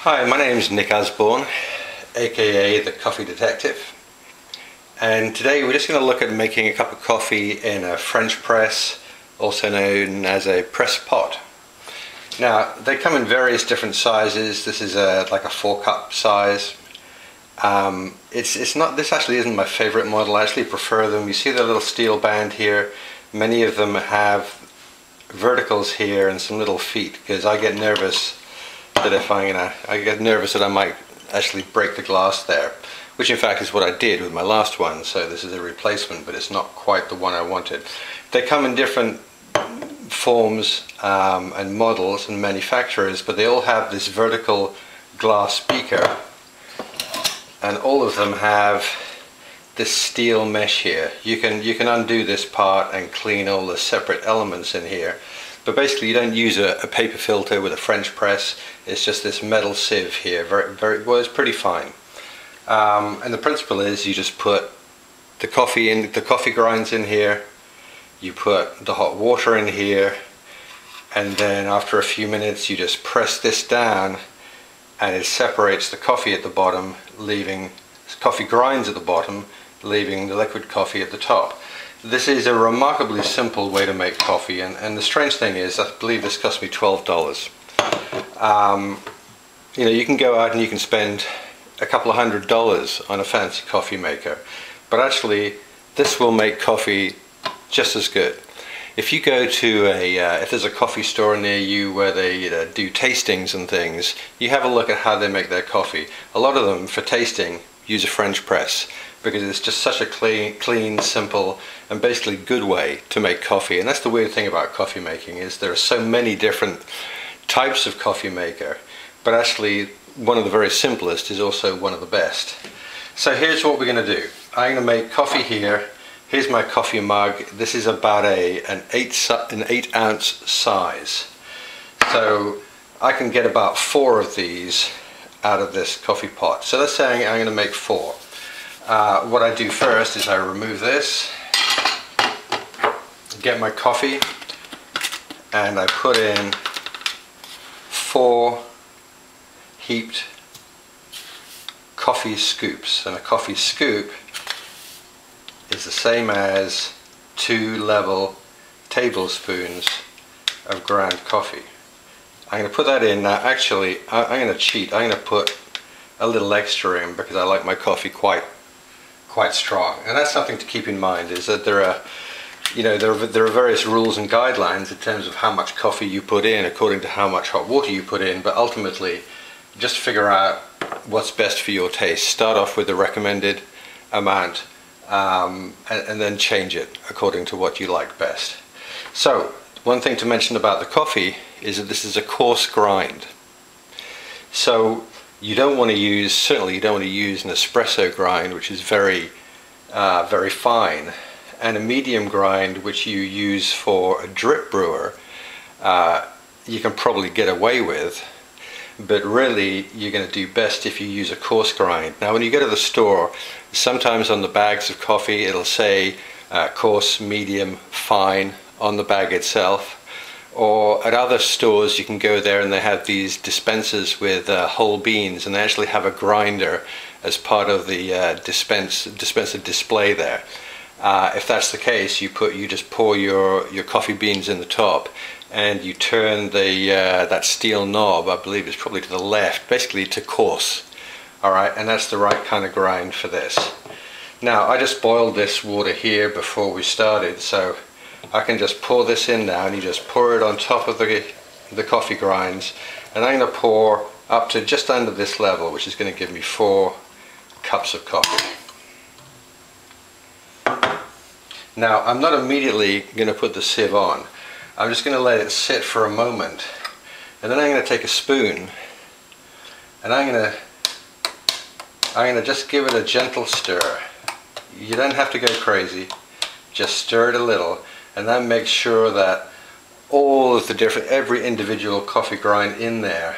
Hi, my name is Nick Osborne, aka the Coffee Detective, and today we're just going to look at making a cup of coffee in a French press, also known as a press pot. Now they come in various different sizes. This is like a 4-cup size. This actually isn't my favorite model. I actually prefer them. You see the little steel band here. Many of them have verticals here and some little feet, because I get nervous that I might actually break the glass there, which in fact is what I did with my last one. So this is a replacement, but it's not quite the one I wanted. They come in different forms and models and manufacturers, but they all have this vertical glass beaker, and all of them have this steel mesh here. You can undo this part and clean all the separate elements in here. But basically you don't use a paper filter with a French press. It's just this metal sieve here. Well, it's pretty fine. And the principle is you just put the coffee grinds in here, you put the hot water in here, and then after a few minutes you just press this down and it separates the coffee at the bottom, leaving coffee grinds at the bottom, leaving the liquid coffee at the top. This is a remarkably simple way to make coffee, and the strange thing is, I believe this cost me $12. You can go out and you can spend a couple of $100 on a fancy coffee maker, but actually this will make coffee just as good. If you go to if there's a coffee store near you where they do tastings and things, you have a look at how they make their coffee. A lot of them, for tasting, use a French press, because it's just such a clean, simple, and basically good way to make coffee. And that's the weird thing about coffee making, is there are so many different types of coffee maker, but actually one of the very simplest is also one of the best. So here's what we're going to do. I'm going to make coffee here. Here's my coffee mug. This is about an 8 ounce size. So I can get about 4 of these out of this coffee pot. So let's say I'm going to make 4. What I do first is I remove this, get my coffee, and I put in 4 heaped coffee scoops. And a coffee scoop is the same as 2 level tablespoons of ground coffee. I'm going to put that in. Now actually I'm going to cheat. I'm going to put a little extra in because I like my coffee quite strong. And that's something to keep in mind, is that there are various rules and guidelines in terms of how much coffee you put in according to how much hot water you put in, but ultimately just figure out what's best for your taste. Start off with the recommended amount and then change it according to what you like best. So one thing to mention about the coffee is that this is a coarse grind. So certainly you don't want to use an espresso grind, which is very fine, and a medium grind, which you use for a drip brewer, you can probably get away with, but really you're going to do best if you use a coarse grind. Now when you go to the store, sometimes on the bags of coffee it'll say coarse, medium, fine on the bag itself. Or at other stores you can go there and they have these dispensers with whole beans, and they actually have a grinder as part of the dispenser display there. If that's the case, you just pour your coffee beans in the top, and you turn that steel knob, I believe it's probably to the left, basically to coarse. Alright, and that's the right kind of grind for this. Now I just boiled this water here before we started, so I can just pour this in now, and you just pour it on top of the coffee grinds, and I'm going to pour up to just under this level, which is going to give me 4 cups of coffee. Now I'm not immediately going to put the sieve on. I'm just going to let it sit for a moment, and then I'm going to take a spoon and I'm going to just give it a gentle stir. You don't have to go crazy, just stir it a little. And that makes sure that all of every individual coffee grind in there,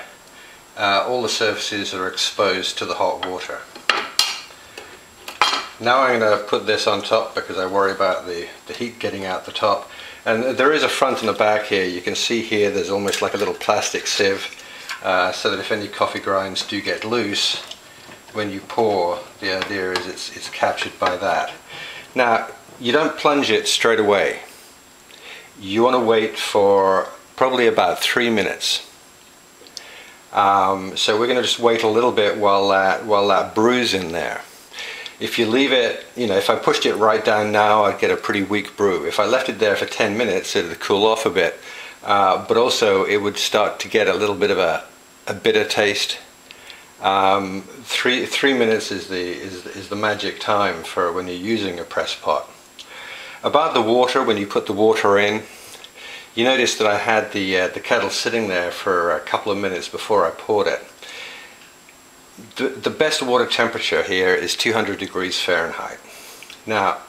all the surfaces are exposed to the hot water. Now I'm going to put this on top because I worry about the heat getting out the top. And there is a front and a back here. You can see here there's almost like a little plastic sieve so that if any coffee grinds do get loose, when you pour, the idea is it's captured by that. Now, you don't plunge it straight away. You want to wait for probably about 3 minutes. So we're going to just wait a little bit while that brews in there. If you leave it, if I pushed it right down now, I'd get a pretty weak brew. If I left it there for 10 minutes, it would cool off a bit, but also it would start to get a little bit of a bitter taste. 3 minutes is the magic time for when you're using a press pot. About the water, when you put the water in, you notice that I had the kettle sitting there for a couple of minutes before I poured it. The best water temperature here is 200 degrees Fahrenheit. Now,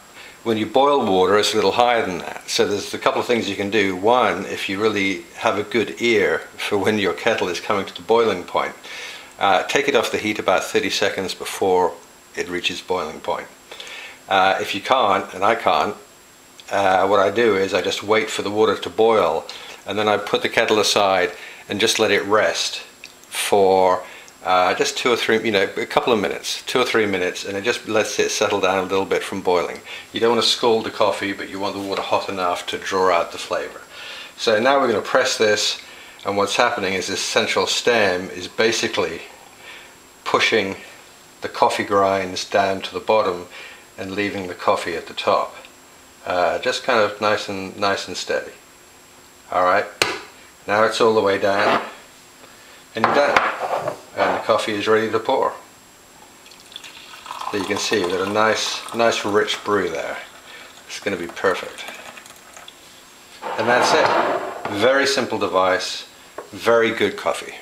when you boil water, it's a little higher than that. So there's a couple of things you can do. One, if you really have a good ear for when your kettle is coming to the boiling point, take it off the heat about 30 seconds before it reaches boiling point. If you can't, and I can't, what I do is I just wait for the water to boil, and then I put the kettle aside and just let it rest for just 2 or 3, a couple of minutes, 2 or 3 minutes, and it just lets it settle down a little bit from boiling. You don't want to scald the coffee, but you want the water hot enough to draw out the flavor. So now we're going to press this, and what's happening is this central stem is basically pushing the coffee grinds down to the bottom and leaving the coffee at the top. Just kind of nice and steady. Alright, now it's all the way down, and you're done. And the coffee is ready to pour. So you can see we've got a nice rich brew there. It's going to be perfect. And that's it. Very simple device, very good coffee.